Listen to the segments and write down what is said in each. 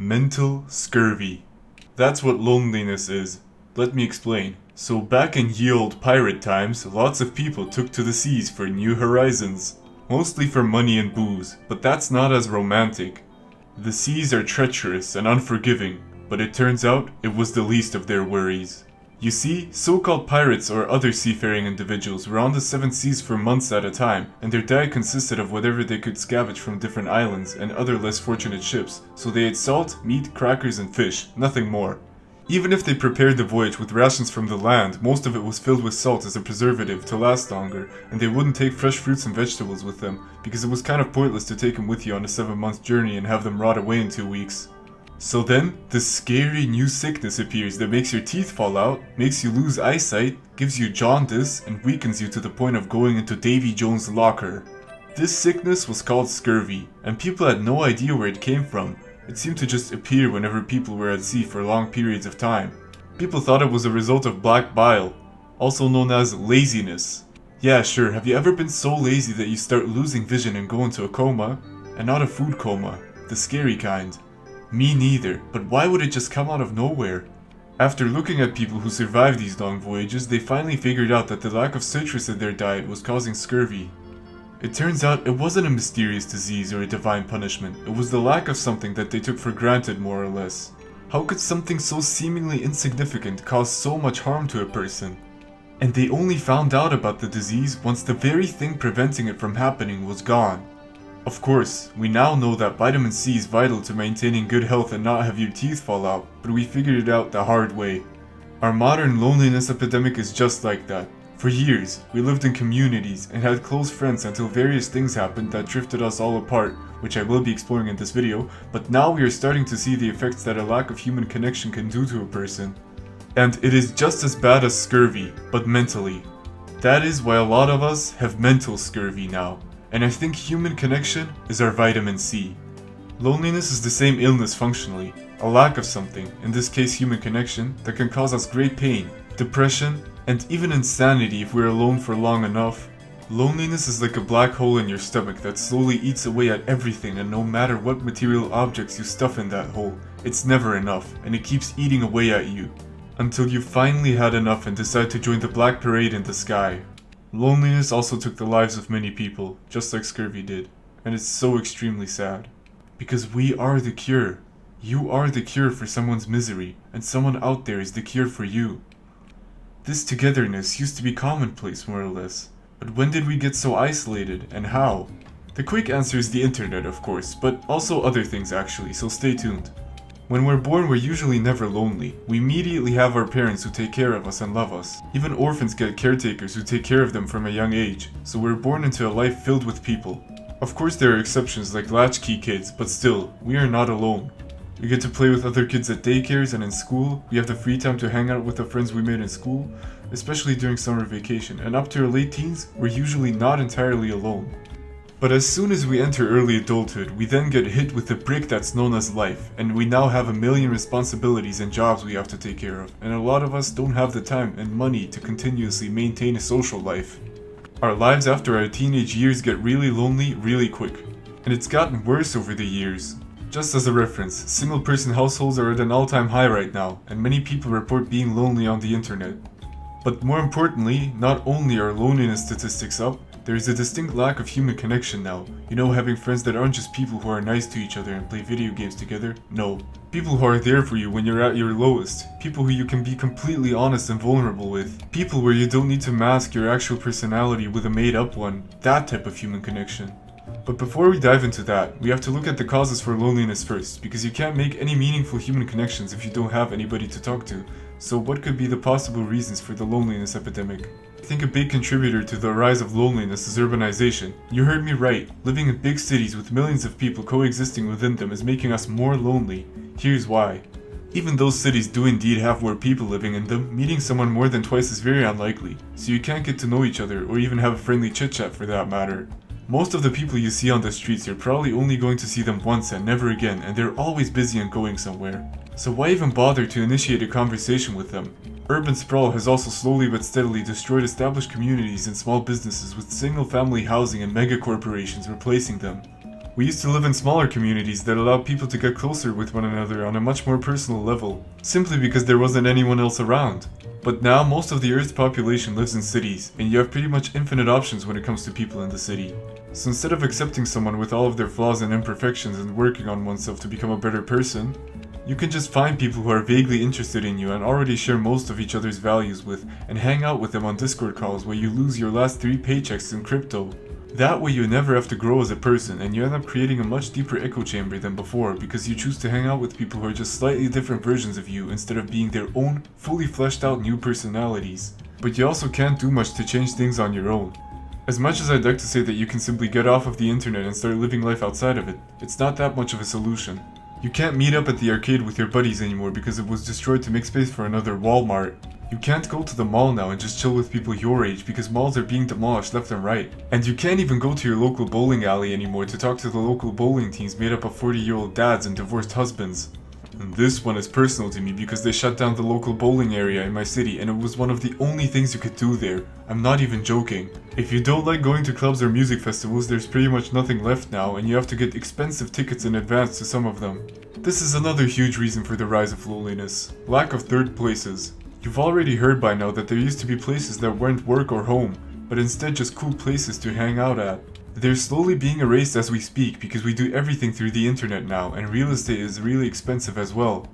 Mental scurvy. That's what loneliness is. Let me explain. So back in ye olde pirate times, lots of people took to the seas for new horizons. Mostly for money and booze, but that's not as romantic. The seas are treacherous and unforgiving, but it turns out it was the least of their worries. You see, so-called pirates or other seafaring individuals were on the seven seas for months at a time, and their diet consisted of whatever they could scavenge from different islands and other less fortunate ships, so they ate salt, meat, crackers and fish, nothing more. Even if they prepared the voyage with rations from the land, most of it was filled with salt as a preservative to last longer, and they wouldn't take fresh fruits and vegetables with them, because it was kind of pointless to take them with you on a 7-month journey and have them rot away in 2 weeks. So then, this scary new sickness appears that makes your teeth fall out, makes you lose eyesight, gives you jaundice, and weakens you to the point of going into Davy Jones' locker. This sickness was called scurvy, and people had no idea where it came from. It seemed to just appear whenever people were at sea for long periods of time. People thought it was a result of black bile, also known as laziness. Yeah, sure, have you ever been so lazy that you start losing vision and go into a coma? And not a food coma, the scary kind. Me neither, but why would it just come out of nowhere? After looking at people who survived these long voyages, they finally figured out that the lack of citrus in their diet was causing scurvy. It turns out it wasn't a mysterious disease or a divine punishment, it was the lack of something that they took for granted more or less. How could something so seemingly insignificant cause so much harm to a person? And they only found out about the disease once the very thing preventing it from happening was gone. Of course, we now know that vitamin C is vital to maintaining good health and not have your teeth fall out, but we figured it out the hard way. Our modern loneliness epidemic is just like that. For years, we lived in communities and had close friends until various things happened that drifted us all apart, which I will be exploring in this video, but now we are starting to see the effects that a lack of human connection can do to a person. And it is just as bad as scurvy, but mentally. That is why a lot of us have mental scurvy now. And I think human connection is our vitamin C. Loneliness is the same illness functionally, a lack of something, in this case human connection, that can cause us great pain, depression, and even insanity if we're alone for long enough. Loneliness is like a black hole in your stomach that slowly eats away at everything, and no matter what material objects you stuff in that hole, it's never enough, and it keeps eating away at you. Until you finally had enough and decide to join the black parade in the sky. Loneliness also took the lives of many people, just like scurvy did, and it's so extremely sad. Because we are the cure. You are the cure for someone's misery, and someone out there is the cure for you. This togetherness used to be commonplace, more or less. But when did we get so isolated, and how? The quick answer is the internet, of course, but also other things actually, so stay tuned. When we're born, we're usually never lonely. We immediately have our parents who take care of us and love us. Even orphans get caretakers who take care of them from a young age, so we're born into a life filled with people. Of course there are exceptions like latchkey kids, but still, we are not alone. We get to play with other kids at daycares and in school, we have the free time to hang out with the friends we made in school, especially during summer vacation, and up to our late teens, we're usually not entirely alone. But as soon as we enter early adulthood, we then get hit with the brick that's known as life, and we now have a million responsibilities and jobs we have to take care of, and a lot of us don't have the time and money to continuously maintain a social life. Our lives after our teenage years get really lonely really quick, and it's gotten worse over the years. Just as a reference, single-person households are at an all-time high right now, and many people report being lonely on the internet. But more importantly, not only are loneliness statistics up, there is a distinct lack of human connection now. You know, having friends that aren't just people who are nice to each other and play video games together. No. People who are there for you when you're at your lowest. People who you can be completely honest and vulnerable with. People where you don't need to mask your actual personality with a made-up one. That type of human connection. But before we dive into that, we have to look at the causes for loneliness first, because you can't make any meaningful human connections if you don't have anybody to talk to. So what could be the possible reasons for the loneliness epidemic? I think a big contributor to the rise of loneliness is urbanization. You heard me right. Living in big cities with millions of people coexisting within them is making us more lonely. Here's why. Even those cities do indeed have more people living in them, meeting someone more than twice is very unlikely, so you can't get to know each other or even have a friendly chit-chat for that matter. Most of the people you see on the streets, you're probably only going to see them once and never again, and they're always busy and going somewhere. So why even bother to initiate a conversation with them? Urban sprawl has also slowly but steadily destroyed established communities and small businesses, with single-family housing and mega corporations replacing them. We used to live in smaller communities that allowed people to get closer with one another on a much more personal level, simply because there wasn't anyone else around. But now most of the Earth's population lives in cities, and you have pretty much infinite options when it comes to people in the city. So instead of accepting someone with all of their flaws and imperfections and working on oneself to become a better person, you can just find people who are vaguely interested in you and already share most of each other's values with, and hang out with them on Discord calls where you lose your last 3 paychecks in crypto. That way you never have to grow as a person, and you end up creating a much deeper echo chamber than before because you choose to hang out with people who are just slightly different versions of you instead of being their own, fully fleshed out new personalities. But you also can't do much to change things on your own. As much as I'd like to say that you can simply get off of the internet and start living life outside of it, it's not that much of a solution. You can't meet up at the arcade with your buddies anymore because it was destroyed to make space for another Walmart. You can't go to the mall now and just chill with people your age because malls are being demolished left and right. And you can't even go to your local bowling alley anymore to talk to the local bowling teams made up of 40-year-old dads and divorced husbands. And this one is personal to me because they shut down the local bowling area in my city and it was one of the only things you could do there. I'm not even joking. If you don't like going to clubs or music festivals, there's pretty much nothing left now and you have to get expensive tickets in advance to some of them. This is another huge reason for the rise of loneliness. Lack of third places. You've already heard by now that there used to be places that weren't work or home, but instead just cool places to hang out at. They're slowly being erased as we speak because we do everything through the internet now and real estate is really expensive as well.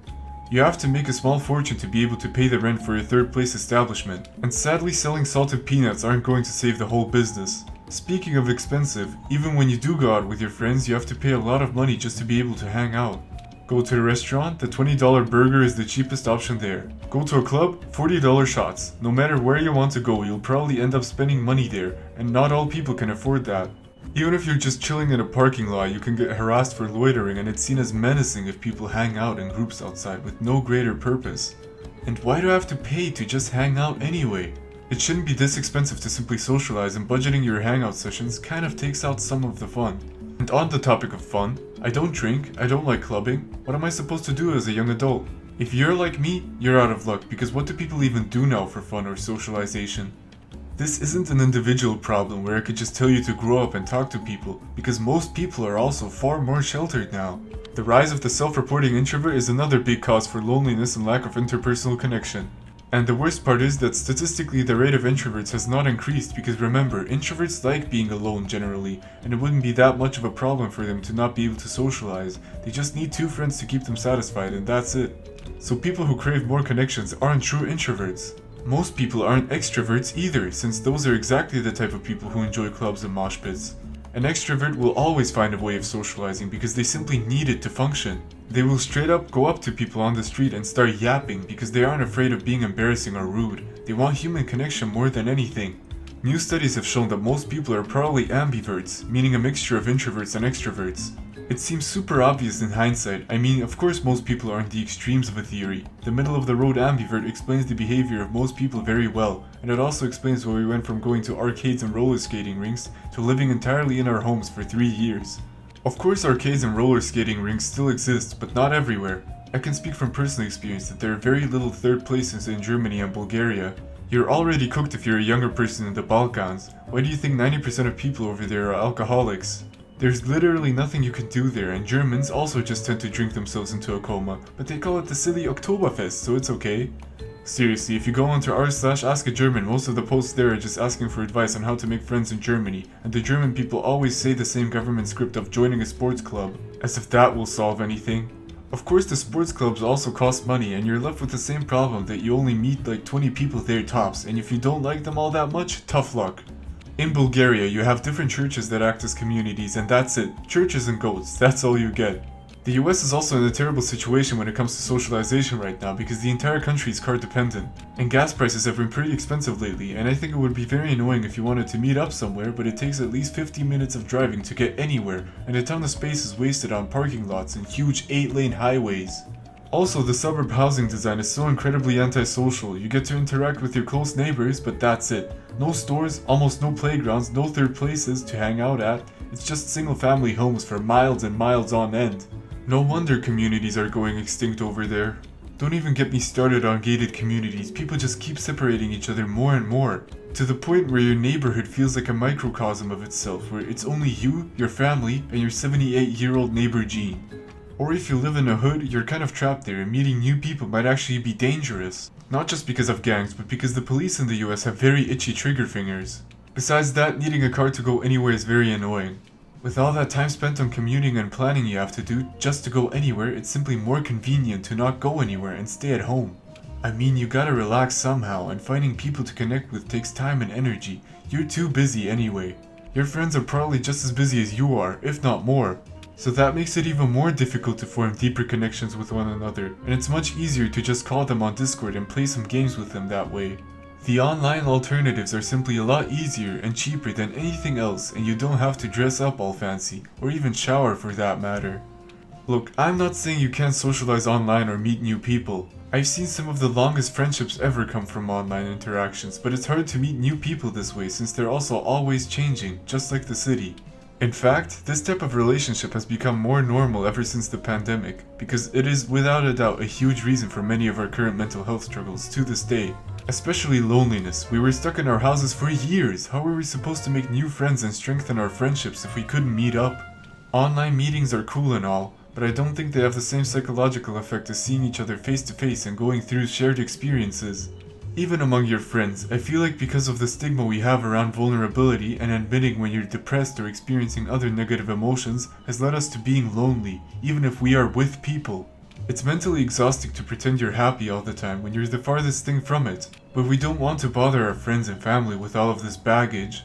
You have to make a small fortune to be able to pay the rent for a third place establishment, and sadly selling salted peanuts aren't going to save the whole business. Speaking of expensive, even when you do go out with your friends you have to pay a lot of money just to be able to hang out. Go to a restaurant, the $20 burger is the cheapest option there. Go to a club, $40 shots. No matter where you want to go, you'll probably end up spending money there, and not all people can afford that. Even if you're just chilling in a parking lot, you can get harassed for loitering and it's seen as menacing if people hang out in groups outside with no greater purpose. And why do I have to pay to just hang out anyway? It shouldn't be this expensive to simply socialize, and budgeting your hangout sessions kind of takes out some of the fun. And on the topic of fun, I don't drink, I don't like clubbing. What am I supposed to do as a young adult? If you're like me, you're out of luck because what do people even do now for fun or socialization? This isn't an individual problem where I could just tell you to grow up and talk to people, because most people are also far more sheltered now. The rise of the self-reporting introvert is another big cause for loneliness and lack of interpersonal connection. And the worst part is that statistically the rate of introverts has not increased because remember, introverts like being alone generally, and it wouldn't be that much of a problem for them to not be able to socialize. They just need 2 friends to keep them satisfied and that's it. So people who crave more connections aren't true introverts. Most people aren't extroverts either, since those are exactly the type of people who enjoy clubs and mosh pits. An extrovert will always find a way of socializing because they simply need it to function. They will straight up go up to people on the street and start yapping because they aren't afraid of being embarrassing or rude. They want human connection more than anything. New studies have shown that most people are probably ambiverts, meaning a mixture of introverts and extroverts. It seems super obvious in hindsight. I mean, of course most people aren't the extremes of a theory. The middle of the road ambivert explains the behavior of most people very well, and it also explains why we went from going to arcades and roller skating rinks to living entirely in our homes for 3 years. Of course arcades and roller skating rinks still exist, but not everywhere. I can speak from personal experience that there are very little third places in Germany and Bulgaria. You're already cooked if you're a younger person in the Balkans. Why do you think 90% of people over there are alcoholics? There's literally nothing you can do there, and Germans also just tend to drink themselves into a coma, but they call it the silly Oktoberfest, so it's okay. Seriously, if you go onto r/askagerman, most of the posts there are just asking for advice on how to make friends in Germany, and the German people always say the same government script of joining a sports club, as if that will solve anything. Of course the sports clubs also cost money, and you're left with the same problem that you only meet like 20 people there tops, and if you don't like them all that much, tough luck. In Bulgaria, you have different churches that act as communities, and that's it. Churches and goats, that's all you get. The US is also in a terrible situation when it comes to socialization right now because the entire country is car dependent. And gas prices have been pretty expensive lately, and I think it would be very annoying if you wanted to meet up somewhere, but it takes at least 15 minutes of driving to get anywhere, and a ton of space is wasted on parking lots and huge 8-lane highways. Also, the suburb housing design is so incredibly antisocial. You get to interact with your close neighbors, but that's it. No stores, almost no playgrounds, no third places to hang out at. It's just single-family homes for miles and miles on end. No wonder communities are going extinct over there. Don't even get me started on gated communities. People just keep separating each other more and more, to the point where your neighborhood feels like a microcosm of itself, where it's only you, your family, and your 78-year-old neighbor Gene. Or if you live in a hood, you're kind of trapped there, and meeting new people might actually be dangerous. Not just because of gangs, but because the police in the US have very itchy trigger fingers. Besides that, needing a car to go anywhere is very annoying. With all that time spent on commuting and planning you have to do just to go anywhere, it's simply more convenient to not go anywhere and stay at home. I mean, you gotta relax somehow, and finding people to connect with takes time and energy. You're too busy anyway. Your friends are probably just as busy as you are, if not more. So that makes it even more difficult to form deeper connections with one another, and it's much easier to just call them on Discord and play some games with them that way. The online alternatives are simply a lot easier and cheaper than anything else, and you don't have to dress up all fancy, or even shower for that matter. Look, I'm not saying you can't socialize online or meet new people. I've seen some of the longest friendships ever come from online interactions, but it's hard to meet new people this way since they're also always changing, just like the city. In fact, this type of relationship has become more normal ever since the pandemic, because it is without a doubt a huge reason for many of our current mental health struggles to this day. Especially loneliness. We were stuck in our houses for years. How were we supposed to make new friends and strengthen our friendships if we couldn't meet up? Online meetings are cool and all, but I don't think they have the same psychological effect as seeing each other face to face and going through shared experiences. Even among your friends, I feel like because of the stigma we have around vulnerability and admitting when you're depressed or experiencing other negative emotions has led us to being lonely, even if we are with people. It's mentally exhausting to pretend you're happy all the time when you're the farthest thing from it, but we don't want to bother our friends and family with all of this baggage.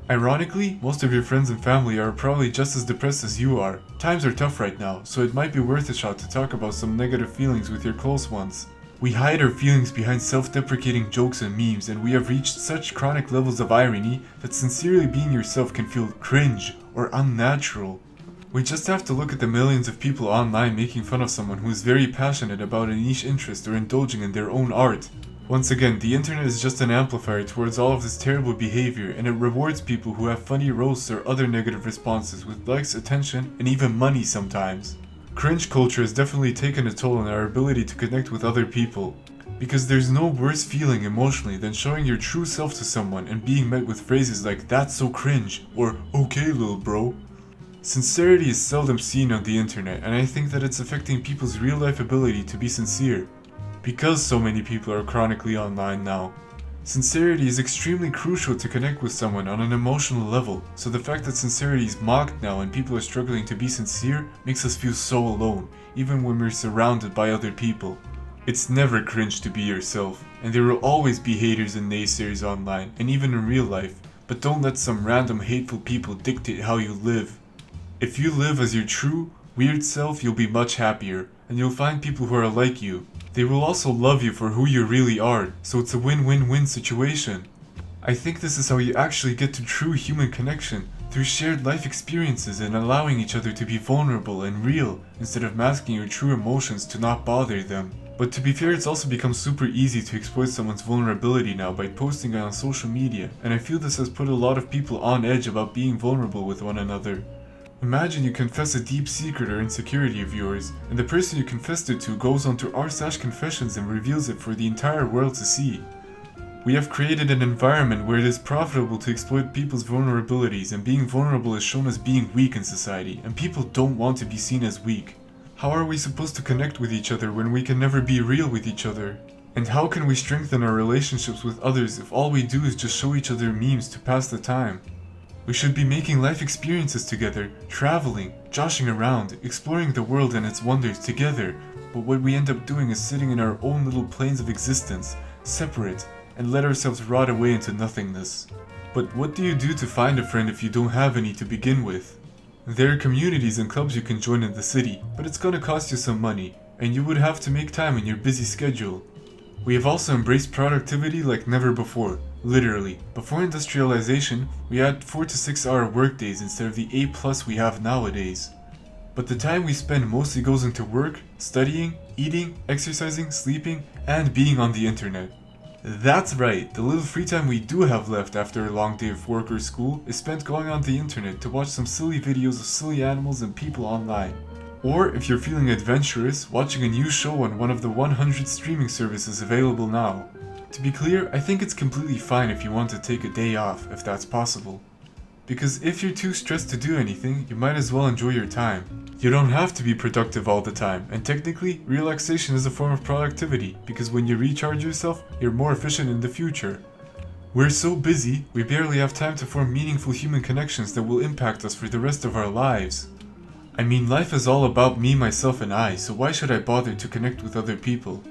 Ironically, most of your friends and family are probably just as depressed as you are. Times are tough right now, so it might be worth a shot to talk about some negative feelings with your close ones. We hide our feelings behind self-deprecating jokes and memes, and we have reached such chronic levels of irony that sincerely being yourself can feel cringe or unnatural. We just have to look at the millions of people online making fun of someone who is very passionate about a niche interest or indulging in their own art. Once again, the internet is just an amplifier towards all of this terrible behavior, and it rewards people who have funny roasts or other negative responses with likes, attention, and even money sometimes. Cringe culture has definitely taken a toll on our ability to connect with other people, because there's no worse feeling emotionally than showing your true self to someone and being met with phrases like "that's so cringe" or "okay lil bro." Sincerity is seldom seen on the internet, and I think that it's affecting people's real life ability to be sincere, because so many people are chronically online now. Sincerity is extremely crucial to connect with someone on an emotional level, so the fact that sincerity is mocked now and people are struggling to be sincere makes us feel so alone, even when we're surrounded by other people. It's never cringe to be yourself, and there will always be haters and naysayers online, and even in real life, but don't let some random hateful people dictate how you live. If you live as your true, weird self, you'll be much happier, and you'll find people who are like you. They will also love you for who you really are, so it's a win-win-win situation. I think this is how you actually get to true human connection, through shared life experiences and allowing each other to be vulnerable and real, instead of masking your true emotions to not bother them. But to be fair, it's also become super easy to exploit someone's vulnerability now by posting it on social media, and I feel this has put a lot of people on edge about being vulnerable with one another. Imagine you confess a deep secret or insecurity of yours, and the person you confessed it to goes onto r/confessions and reveals it for the entire world to see. We have created an environment where it is profitable to exploit people's vulnerabilities, and being vulnerable is shown as being weak in society, and people don't want to be seen as weak. How are we supposed to connect with each other when we can never be real with each other? And how can we strengthen our relationships with others if all we do is just show each other memes to pass the time? We should be making life experiences together, traveling, joshing around, exploring the world and its wonders together, but what we end up doing is sitting in our own little planes of existence, separate, and let ourselves rot away into nothingness. But what do you do to find a friend if you don't have any to begin with? There are communities and clubs you can join in the city, but it's gonna cost you some money, and you would have to make time in your busy schedule. We have also embraced productivity like never before. Literally, before industrialization, we had 4 to 6 hour workdays instead of the 8+ we have nowadays. But the time we spend mostly goes into work, studying, eating, exercising, sleeping, and being on the internet. That's right, the little free time we do have left after a long day of work or school is spent going on the internet to watch some silly videos of silly animals and people online. Or if you're feeling adventurous, watching a new show on one of the 100 streaming services available now. To be clear, I think it's completely fine if you want to take a day off, if that's possible. Because if you're too stressed to do anything, you might as well enjoy your time. You don't have to be productive all the time, and technically, relaxation is a form of productivity, because when you recharge yourself, you're more efficient in the future. We're so busy, we barely have time to form meaningful human connections that will impact us for the rest of our lives. I mean, life is all about me, myself, and I, so why should I bother to connect with other people?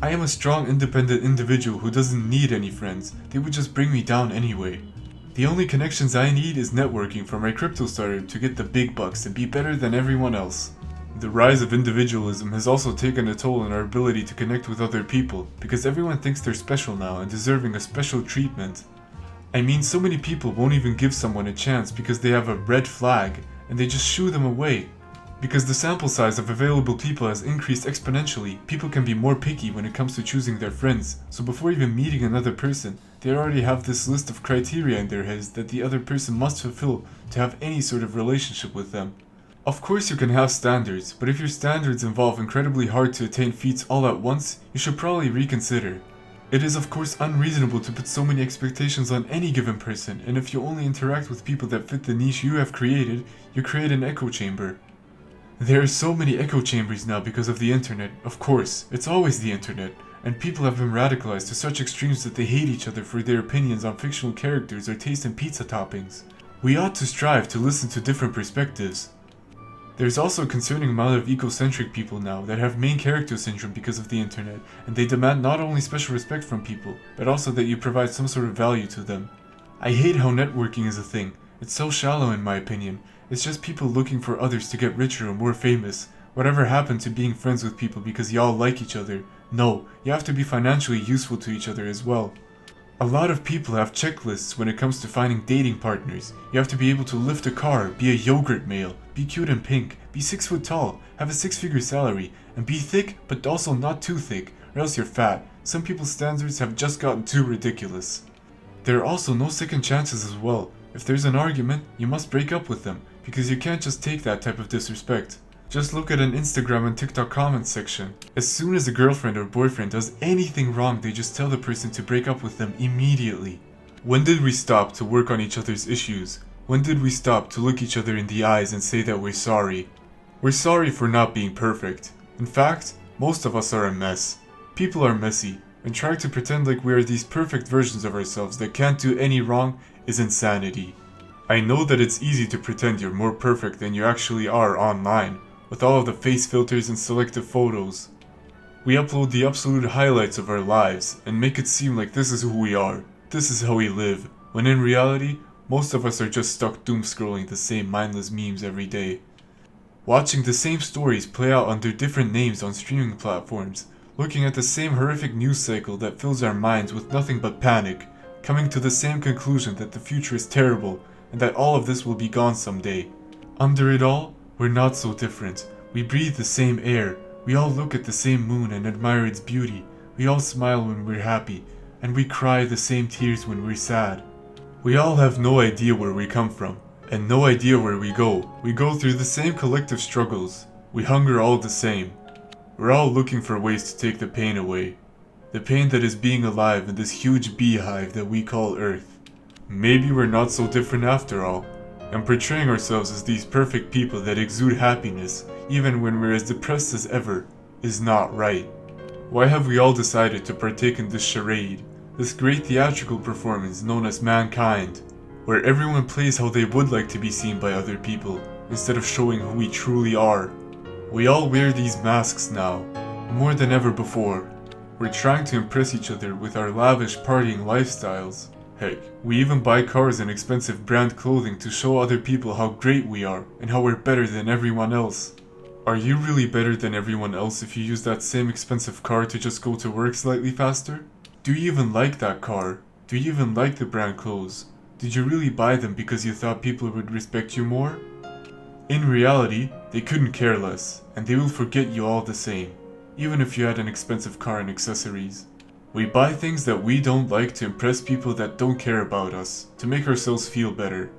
I am a strong, independent individual who doesn't need any friends. They would just bring me down anyway. The only connections I need is networking for my crypto startup to get the big bucks and be better than everyone else. The rise of individualism has also taken a toll on our ability to connect with other people, because everyone thinks they're special now and deserving a special treatment. I mean, so many people won't even give someone a chance because they have a red flag, and they just shoo them away. Because the sample size of available people has increased exponentially, people can be more picky when it comes to choosing their friends, so before even meeting another person, they already have this list of criteria in their heads that the other person must fulfill to have any sort of relationship with them. Of course you can have standards, but if your standards involve incredibly hard to attain feats all at once, you should probably reconsider. It is of course unreasonable to put so many expectations on any given person, and if you only interact with people that fit the niche you have created, you create an echo chamber. There are so many echo chambers now because of the internet. Of course, it's always the internet, and people have been radicalized to such extremes that they hate each other for their opinions on fictional characters or taste in pizza toppings. We ought to strive to listen to different perspectives. There's also a concerning amount of egocentric people now that have main character syndrome because of the internet, and they demand not only special respect from people, but also that you provide some sort of value to them. I hate how networking is a thing. It's so shallow in my opinion. It's just people looking for others to get richer or more famous. Whatever happened to being friends with people because y'all like each other? No, you have to be financially useful to each other as well. A lot of people have checklists when it comes to finding dating partners. You have to be able to lift a car, be a yogurt male, be cute and pink, be 6 foot tall, have a 6-figure salary, and be thick but also not too thick, or else you're fat. Some people's standards have just gotten too ridiculous. There are also no second chances as well. If there's an argument, you must break up with them, because you can't just take that type of disrespect. Just look at an Instagram and TikTok comments section. As soon as a girlfriend or boyfriend does anything wrong, they just tell the person to break up with them immediately. When did we stop to work on each other's issues? When did we stop to look each other in the eyes and say that we're sorry? We're sorry for not being perfect. In fact, most of us are a mess. People are messy, and trying to pretend like we are these perfect versions of ourselves that can't do any wrong is insanity. I know that it's easy to pretend you're more perfect than you actually are online, with all of the face filters and selective photos. We upload the absolute highlights of our lives and make it seem like this is who we are, this is how we live, when in reality, most of us are just stuck doom scrolling the same mindless memes every day. Watching the same stories play out under different names on streaming platforms, looking at the same horrific news cycle that fills our minds with nothing but panic, coming to the same conclusion that the future is terrible and that all of this will be gone someday. Under it all, we're not so different. We breathe the same air, we all look at the same moon and admire its beauty, we all smile when we're happy, and we cry the same tears when we're sad. We all have no idea where we come from, and no idea where we go. We go through the same collective struggles. We hunger all the same. We're all looking for ways to take the pain away. The pain that is being alive in this huge beehive that we call Earth. Maybe we're not so different after all, and portraying ourselves as these perfect people that exude happiness, even when we're as depressed as ever, is not right. Why have we all decided to partake in this charade, this great theatrical performance known as mankind, where everyone plays how they would like to be seen by other people, instead of showing who we truly are? We all wear these masks now, more than ever before. We're trying to impress each other with our lavish partying lifestyles. Heck, we even buy cars and expensive brand clothing to show other people how great we are and how we're better than everyone else. Are you really better than everyone else if you use that same expensive car to just go to work slightly faster? Do you even like that car? Do you even like the brand clothes? Did you really buy them because you thought people would respect you more? In reality, they couldn't care less, and they will forget you all the same, even if you had an expensive car and accessories. We buy things that we don't like to impress people that don't care about us, to make ourselves feel better.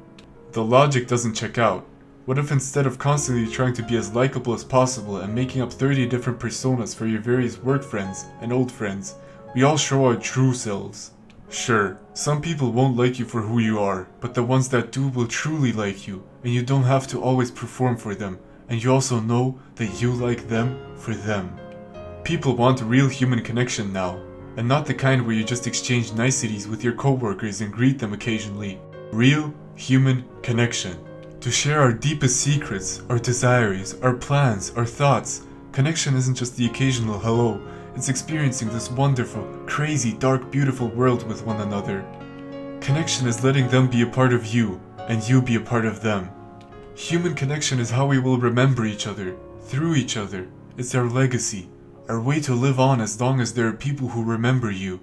The logic doesn't check out. What if instead of constantly trying to be as likable as possible and making up 30 different personas for your various work friends and old friends, we all show our true selves? Sure, some people won't like you for who you are, but the ones that do will truly like you, and you don't have to always perform for them, and you also know that you like them for them. People want real human connection now, and not the kind where you just exchange niceties with your coworkers and greet them occasionally. Real human connection. To share our deepest secrets, our desires, our plans, our thoughts. Connection isn't just the occasional hello, it's experiencing this wonderful, crazy, dark, beautiful world with one another. Connection is letting them be a part of you, and you be a part of them. Human connection is how we will remember each other, through each other. It's our legacy, our way to live on as long as there are people who remember you.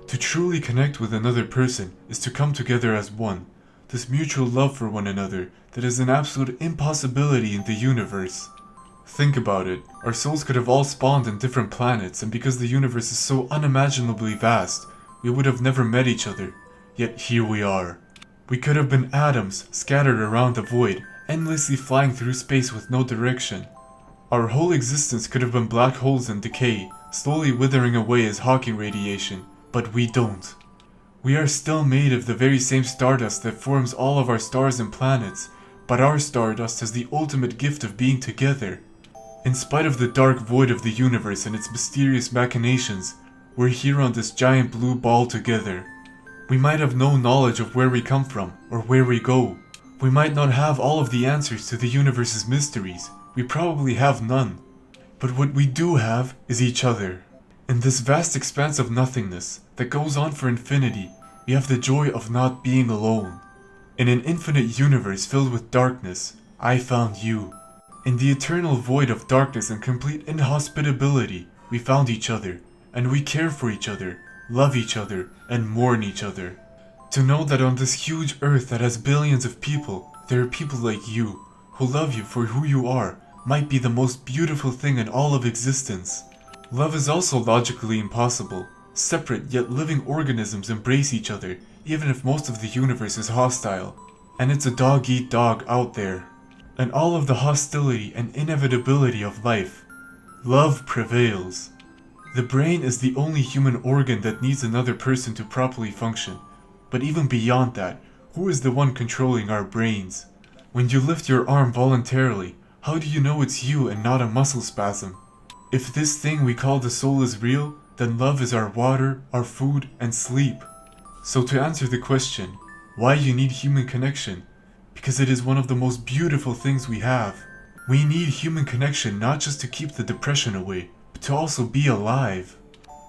To truly connect with another person is to come together as one. This mutual love for one another that is an absolute impossibility in the universe. Think about it, our souls could have all spawned in different planets, and because the universe is so unimaginably vast, we would have never met each other. Yet here we are. We could have been atoms scattered around the void, endlessly flying through space with no direction. Our whole existence could have been black holes in decay, slowly withering away as Hawking radiation, but we don't. We are still made of the very same stardust that forms all of our stars and planets, but our stardust has the ultimate gift of being together. In spite of the dark void of the universe and its mysterious machinations, we're here on this giant blue ball together. We might have no knowledge of where we come from or where we go. We might not have all of the answers to the universe's mysteries. We probably have none. But what we do have is each other. In this vast expanse of nothingness that goes on for infinity, we have the joy of not being alone. In an infinite universe filled with darkness, I found you. In the eternal void of darkness and complete inhospitability, we found each other, and we care for each other, love each other, and mourn each other. To know that on this huge earth that has billions of people, there are people like you, who love you for who you are, might be the most beautiful thing in all of existence. Love is also logically impossible. Separate yet living organisms embrace each other, even if most of the universe is hostile. And it's a dog-eat-dog out there. And all of the hostility and inevitability of life, love prevails. The brain is the only human organ that needs another person to properly function. But even beyond that, who is the one controlling our brains? When you lift your arm voluntarily, how do you know it's you and not a muscle spasm? If this thing we call the soul is real, then love is our water, our food, and sleep. So to answer the question, why you need human connection? Because it is one of the most beautiful things we have. We need human connection not just to keep the depression away, but to also be alive.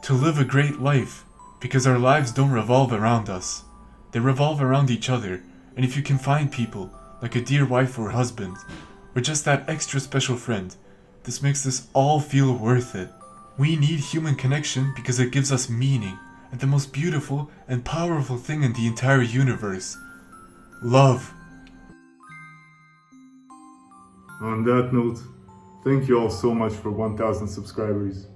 To live a great life, because our lives don't revolve around us. They revolve around each other, and if you can find people, like a dear wife or husband, or just that extra special friend, this makes this all feel worth it. We need human connection because it gives us meaning, and the most beautiful and powerful thing in the entire universe. Love. On that note, thank you all so much for 1,000 subscribers.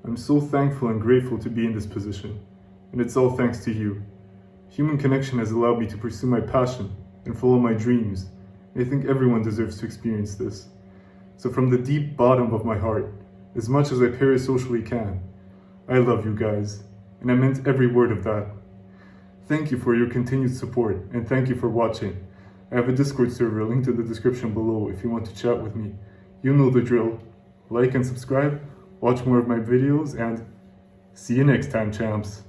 I'm so thankful and grateful to be in this position, and it's all thanks to you. Human connection has allowed me to pursue my passion and follow my dreams, and I think everyone deserves to experience this. So from the deep bottom of my heart, as much as I parasocially can, I love you guys, and I meant every word of that. Thank you for your continued support, and thank you for watching. I have a Discord server linked in the description below if you want to chat with me. You know the drill. Like and subscribe, watch more of my videos, and see you next time, champs.